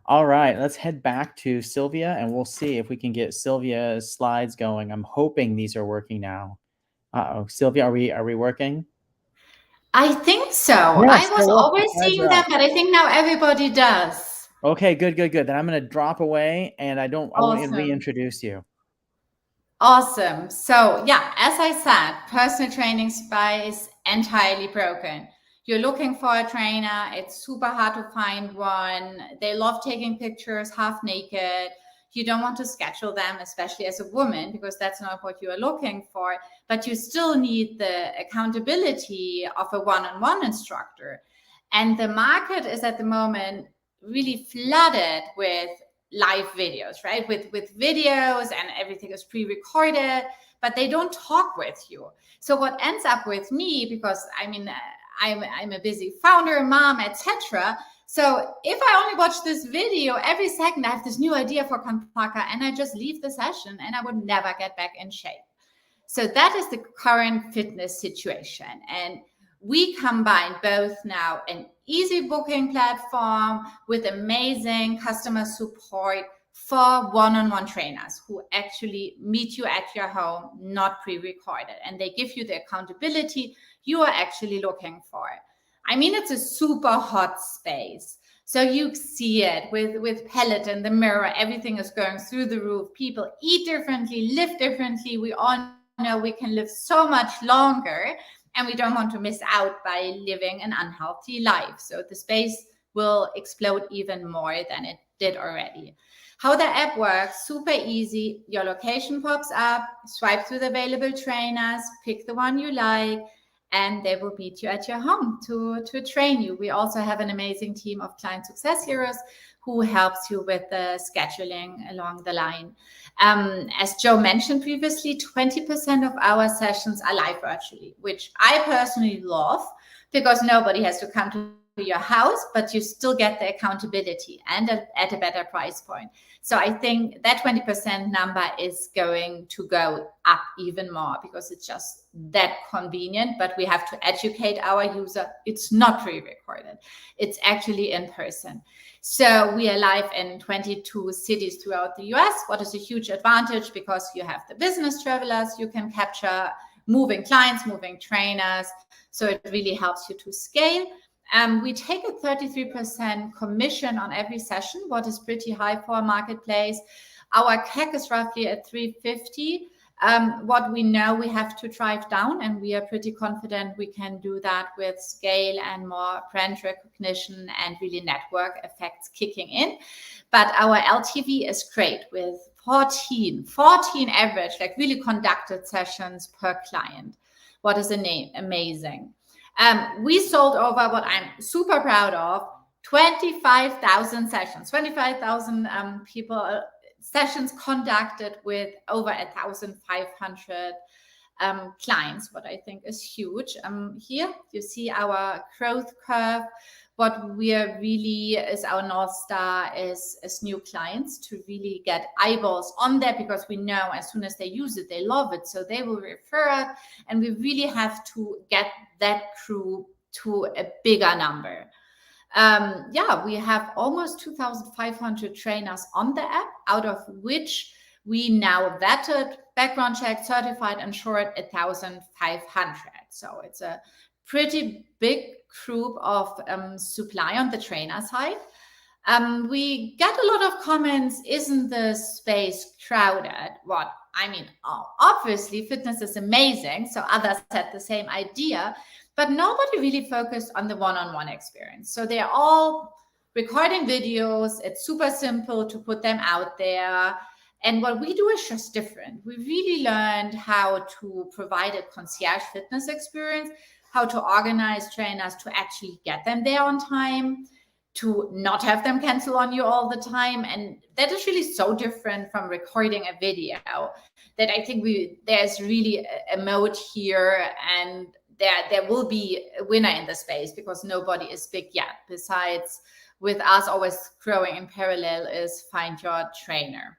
All right, let's head back to Sylvia, and we'll see if we can get Sylvia's slides going. I'm hoping these are working now. Uh-oh, Sylvia, are we working? I think so. Yes, I was they're always working. seeing them, but I think now everybody does. Okay, good. Then I'm going to drop away, and I won't Awesome. reintroduce you. Awesome. So yeah, as I said, personal training is entirely broken. You're looking for a trainer. It's super hard to find one. They love taking pictures half naked. You don't want to schedule them, especially as a woman, because that's not what you are looking for. But you still need the accountability of a one-on-one instructor. And the market is at the moment really flooded with live videos, right? With videos, and everything is pre-recorded, but they don't talk with you. So what ends up with me, because I mean, I'm a busy founder, mom, etc. So if I only watch this video every second, I have this new idea for Kantaka, and I just leave the session and I would never get back in shape. So that is the current fitness situation. And we combine both now an easy booking platform with amazing customer support for one-on-one trainers who actually meet you at your home, not pre-recorded, and they give you the accountability you are actually looking for. I mean, it's a super hot space. So you see it with Pellet in the mirror, everything is going through the roof. People eat differently, live differently. We all know we can live so much longer, and we don't want to miss out by living an unhealthy life. So the space will explode even more than it did already. How the app works, super easy. Your location pops up, swipe through the available trainers, pick the one you like, and they will meet you at your home to train you. We also have an amazing team of client success heroes who helps you with the scheduling along the line. As Joe mentioned previously, 20% of our sessions are live virtually, which I personally love because nobody has to come to your house, but you still get the accountability and at a better price point. So I think that 20% number is going to go up even more because it's just that convenient, but we have to educate our user. It's not pre-recorded. It's actually in person. So we are live in 22 cities throughout the US. What is a huge advantage because you have the business travelers, you can capture moving clients, moving trainers. So it really helps you to scale. We take a 33% commission on every session, what is pretty high for a marketplace. Our CAC is roughly at $350. What we know we have to drive down, and we are pretty confident we can do that with scale and more brand recognition and really network effects kicking in. But our LTV is great with 14 average, like really conducted sessions per client. What is amazing. We sold over, what I'm super proud of, 25,000 sessions, 25,000 people, sessions conducted with over 1,500 clients, what I think is huge. Here you see our growth curve. What we are really is our North Star is new clients, to really get eyeballs on that, because we know as soon as they use it, they love it. So they will refer it. And we really have to get that crew to a bigger number. We have almost 2,500 trainers on the app, out of which we now vetted, background checked, certified, insured 1,500. So it's a pretty big group of supply on the trainer side. We get a lot of comments, isn't the space crowded? Obviously fitness is amazing, so others had the same idea, but nobody really focused on the one-on-one experience. So they're all recording videos. It's super simple to put them out there. And what we do is just different. We really learned how to provide a concierge fitness experience, how to organize trainers to actually get them there on time, to not have them cancel on you all the time. And that is really so different from recording a video, that I think there's really a mode here, and there will be a winner in the space, because nobody is big yet. Besides, with us always growing in parallel, is Find Your Trainer.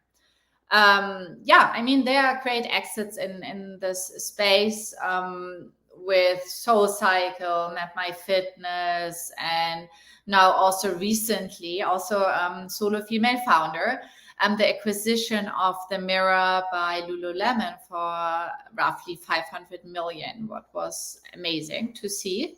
There are great exits in this space, with SoulCycle, MapMyFitness, and now also recently, solo female founder, the acquisition of the Mirror by Lululemon for roughly 500 million, what was amazing to see.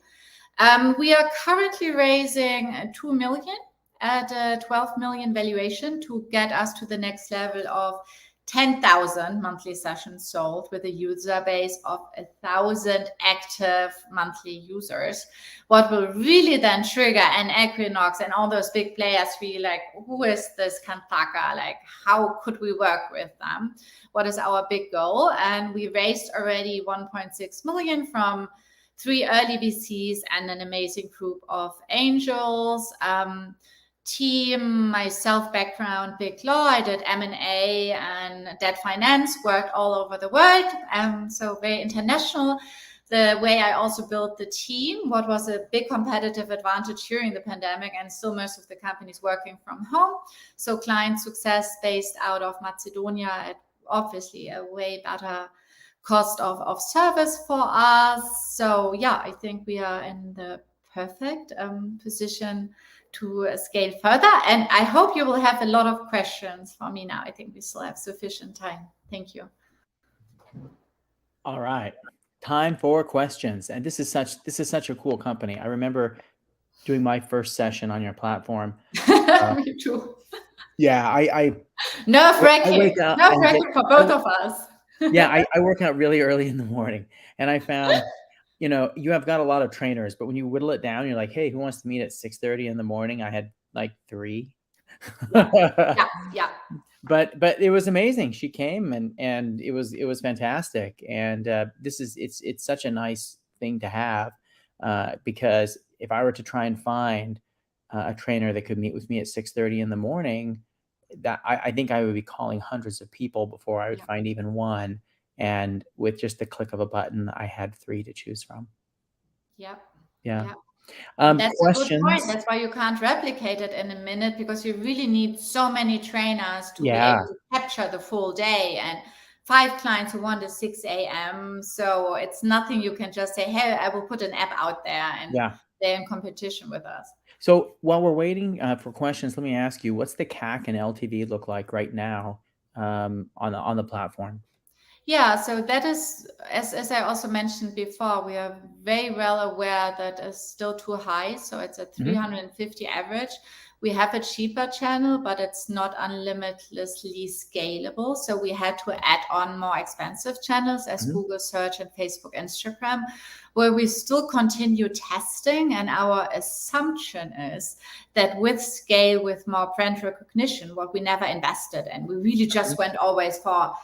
We are currently raising 2 million at a 12 million valuation to get us to the next level of 10,000 monthly sessions sold, with a user base of 1,000 active monthly users. What will really then trigger an Equinox and all those big players be like, who is this Kantaka? Like, how could we work with them? What is our big goal? And we raised already 1.6 million from 3 early VCs and an amazing group of angels. Team, myself, background, big law. I did M&A and debt finance, worked all over the world, so very international. The way I also built the team, what was a big competitive advantage during the pandemic, and still most of the companies working from home. So client success based out of Macedonia at obviously a way better cost of service for us. So I think we are in the perfect position to scale further. And I hope you will have a lot of questions for me now. I think we still have sufficient time. Thank you. All right. Time for questions. And this is such a cool company. I remember doing my first session on your platform. Me too. Yeah, I nerve-wracking nerve-wracking for both of us. I work out really early in the morning, and I found you have got a lot of trainers, but when you whittle it down, you're like, hey, who wants to meet at 6:30 in the morning? I had like 3. Yeah. But it was amazing. She came and it was fantastic. And it's such a nice thing to have, because if I were to try and find a trainer that could meet with me at 6:30 in the morning, that I think I would be calling hundreds of people before I would find even one. And with just the click of a button, I had 3 to choose from. Yep. Yeah. That's questions. a good point. That's why you can't replicate it in a minute, because you really need so many trainers to be able to capture the full day, and 5 clients who want at 6 a.m. So it's nothing you can just say, hey, I will put an app out there, and they're in competition with us. So while we're waiting for questions, let me ask you, what's the CAC and LTV look like right now on the platform? Yeah, so that is, as I also mentioned before, we are very well aware that is still too high. So it's a 350 average. We have a cheaper channel, but it's not unlimitedly scalable. So we had to add on more expensive channels as Google Search and Facebook, Instagram, where we still continue testing. And our assumption is that with scale, with more brand recognition, what we never invested in, we really just went always for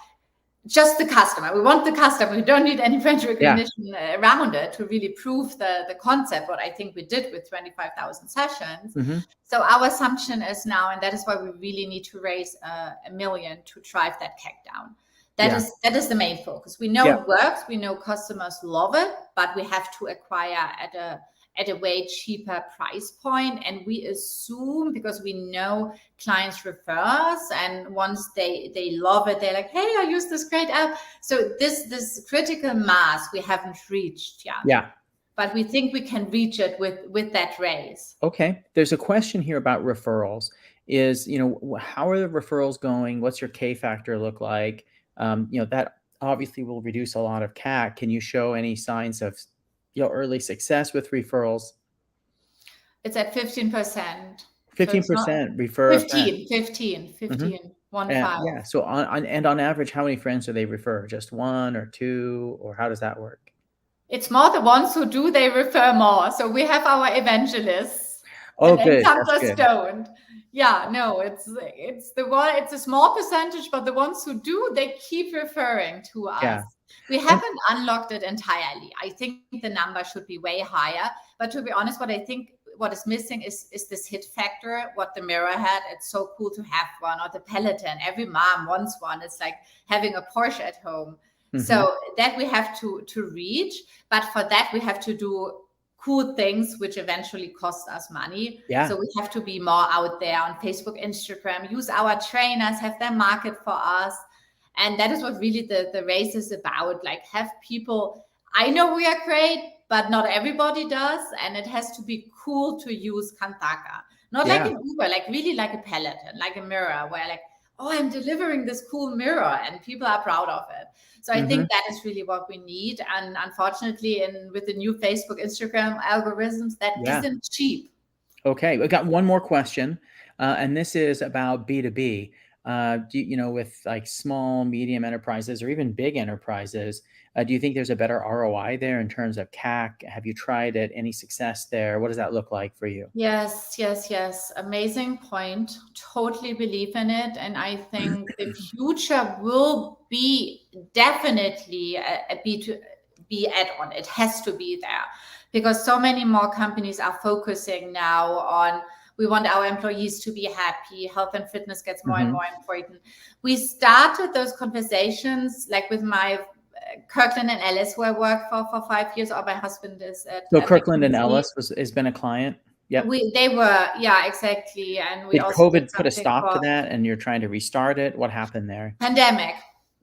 just the customer. We want the customer. We don't need any brand recognition around it to really prove the concept, what I think we did with 25,000 sessions. So our assumption is now, and that is why we really need to raise $1 million to drive that CAC down. That is the main focus. We know it works. We know customers love it, but we have to acquire at a way cheaper price point. And we assume, because we know clients refer us, and once they love it, they're like, hey, I use this great app. So this critical mass we haven't reached yet. Yeah. But we think we can reach it with that raise. Okay. There's a question here about referrals. Is, how are the referrals going? What's your K factor look like? That obviously will reduce a lot of CAC. Can you show any signs of early success with referrals? It's at 15%. 15% refer. 15, 1 5. Yeah. So on average, how many friends do they refer? Just 1 or 2, or how does that work? It's more the ones who do, they refer more. So we have our evangelists. Oh, and good. Some That's just good. don't. Yeah, no, it's a small percentage, but the ones who do, they keep referring to us. Yeah. We haven't unlocked it entirely. I think the number should be way higher. But to be honest, what is missing is this hit factor, what the Mirror had. It's so cool to have one, or the Peloton. Every mom wants one. It's like having a Porsche at home. So that we have to reach. But for that, we have to do cool things, which eventually cost us money. Yeah. So we have to be more out there on Facebook, Instagram, use our trainers, have them market for us. And that is what really the race is about. Like, have people, I know we are great, but not everybody does. And it has to be cool to use Kantaka. Not like an Uber, like really like a Peloton, like a Mirror, where like, oh, I'm delivering this cool mirror and people are proud of it. So I think that is really what we need. And unfortunately, with the new Facebook, Instagram algorithms, that isn't cheap. Okay, we got one more question. And this is about B2B. With like small, medium enterprises or even big enterprises, do you think there's a better ROI there in terms of CAC? Have you tried it? Any success there? What does that look like for you? Yes. Amazing point. Totally believe in it. And I think the future will be definitely a B2B add-on. It has to be there, because so many more companies are focusing now on, we want our employees to be happy. Health and fitness gets more and more important. We started those conversations like with my Kirkland and Ellis, who I worked for 5 years, or my husband is at. So Kirkland and Ellis has been a client. Yep. They were, exactly. And we did also COVID put a stop to that, and you're trying to restart it? What happened there? Pandemic.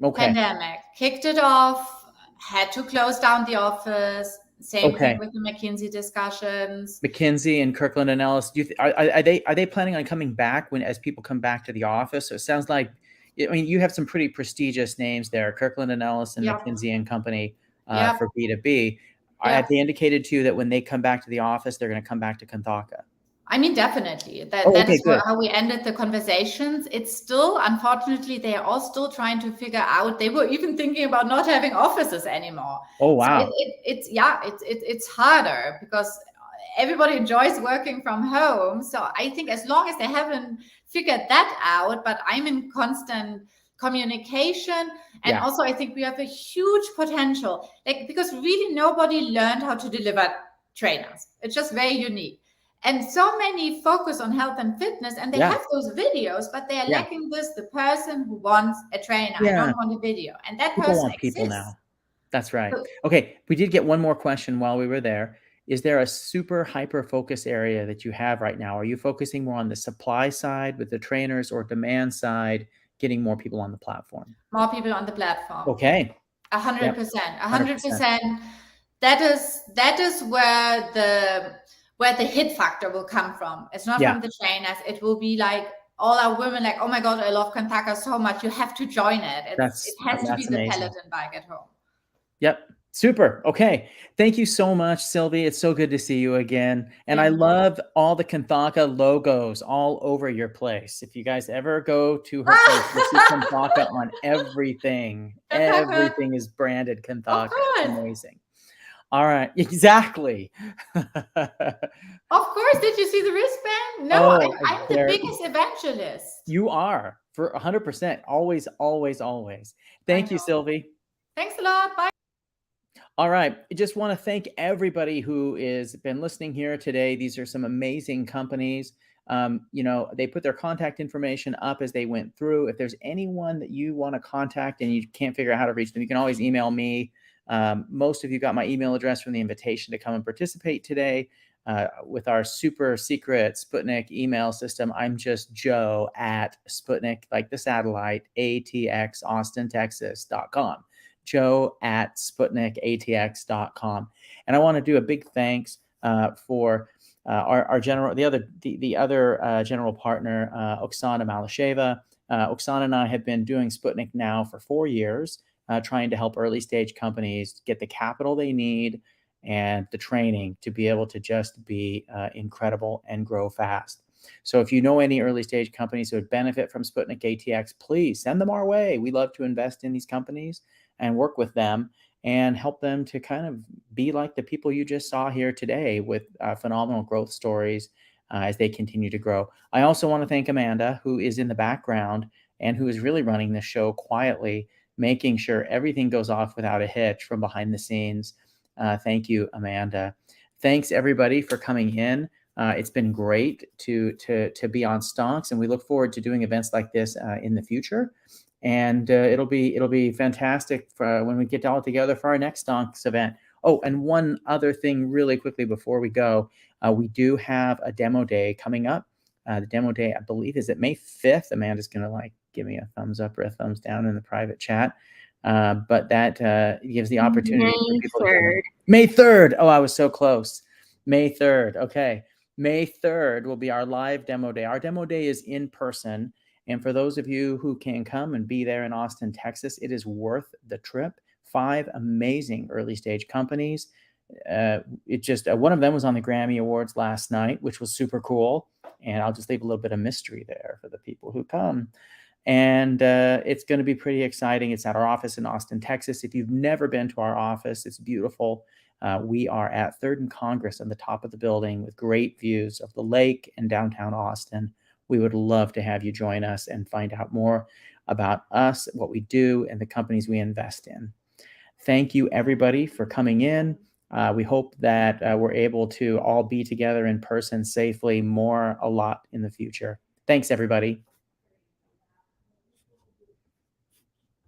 Okay. Pandemic kicked it off. Had to close down the office. Same thing with the McKinsey discussions. McKinsey and Kirkland and Ellis. Are they planning on coming back as people come back to the office? So it sounds like, you have some pretty prestigious names there, Kirkland and Ellis and McKinsey and Company for B2B. Have they indicated to you that when they come back to the office, they're going to come back to Kantaka? I mean, definitely. That is how we ended the conversations. It's still, unfortunately, they are all still trying to figure out. They were even thinking about not having offices anymore. Oh, wow. So it's harder because everybody enjoys working from home. So I think as long as they haven't figured that out, but I'm in constant communication. And also I think we have a huge potential, because really nobody learned how to deliver trainers. It's just very unique. And so many focus on health and fitness, and they have those videos, but they are lacking the person who wants a trainer. I don't want a video. And that people person want exists. People now. That's right. Okay. We did get one more question while we were there. Is there a super hyper focus area that you have right now? Are you focusing more on the supply side with the trainers, or demand side, getting more people on the platform? More people on the platform. Okay. 100%. 100%. That is where the hit factor will come from. It's not from the trainers. It will be like all our women like, oh my God, I love Kantaka so much. You have to join it. It has to be the amazing. Peloton bike at home. Yep. Super. Okay. Thank you so much, Sylvie. It's so good to see you again. And I Thank you. love all the Kanthaka logos all over your place. If you guys ever go to her place, you'll see Kanthaka on everything. Kanthaka. Everything is branded Of Kanthaka. It's course. amazing. All right. Exactly. Of course. Did you see the wristband? No, Oh, I'm the there- biggest evangelist. You are for 100%. Always, always, always. Thank you, know. Sylvie. Thanks a lot. Bye. All right. I just want to thank everybody who has been listening here today. These are some amazing companies. You know, they put their contact information up as they went through. If there's anyone that you want to contact and you can't figure out how to reach them, you can always email me. Most of you got my email address from the invitation to come and participate today with our super secret Sputnik email system. I'm just Joe at Sputnik, like the satellite, ATX, Austin, Texas.com. Joe at SputnikATX.com. And I want to do a big thanks for our general, the other general partner, Oksana Malasheva. Oksana and I have been doing Sputnik now for 4 years, trying to help early stage companies get the capital they need and the training to be able to just be incredible and grow fast. So if you know any early stage companies who would benefit from Sputnik ATX, please send them our way. We love to invest in these companies and work with them and help them to kind of be like the people you just saw here today with phenomenal growth stories as they continue to grow. I also want to thank Amanda, who is in the background and who is really running the show quietly, making sure everything goes off without a hitch from behind the scenes. Thank you, Amanda. Thanks everybody for coming in. It's been great to be on Stonks, and we look forward to doing events like this in the future. And it'll be fantastic for when we get all together for our next Stonks event. Oh, and one other thing really quickly before we go, we do have a demo day coming up. The demo day, I believe, is at May 5th. Amanda's going to like give me a thumbs up or a thumbs down in the private chat. But that gives the opportunity for May people 3rd. May 3rd. Oh, I was so close. May 3rd. Okay. May 3rd will be our live demo day. Our demo day is in person. And for those of you who can come and be there in Austin, Texas, it is worth the trip. 5 amazing early stage companies. It just one of them was on the Grammy Awards last night, which was super cool. And I'll just leave a little bit of mystery there for the people who come. And it's going to be pretty exciting. It's at our office in Austin, Texas. If you've never been to our office, it's beautiful. We are at 3rd and Congress on the top of the building with great views of the lake and downtown Austin. We would love to have you join us and find out more about us, what we do, and the companies we invest in. Thank you, everybody, for coming in. We hope that we're able to all be together in person safely a lot in the future. Thanks, everybody.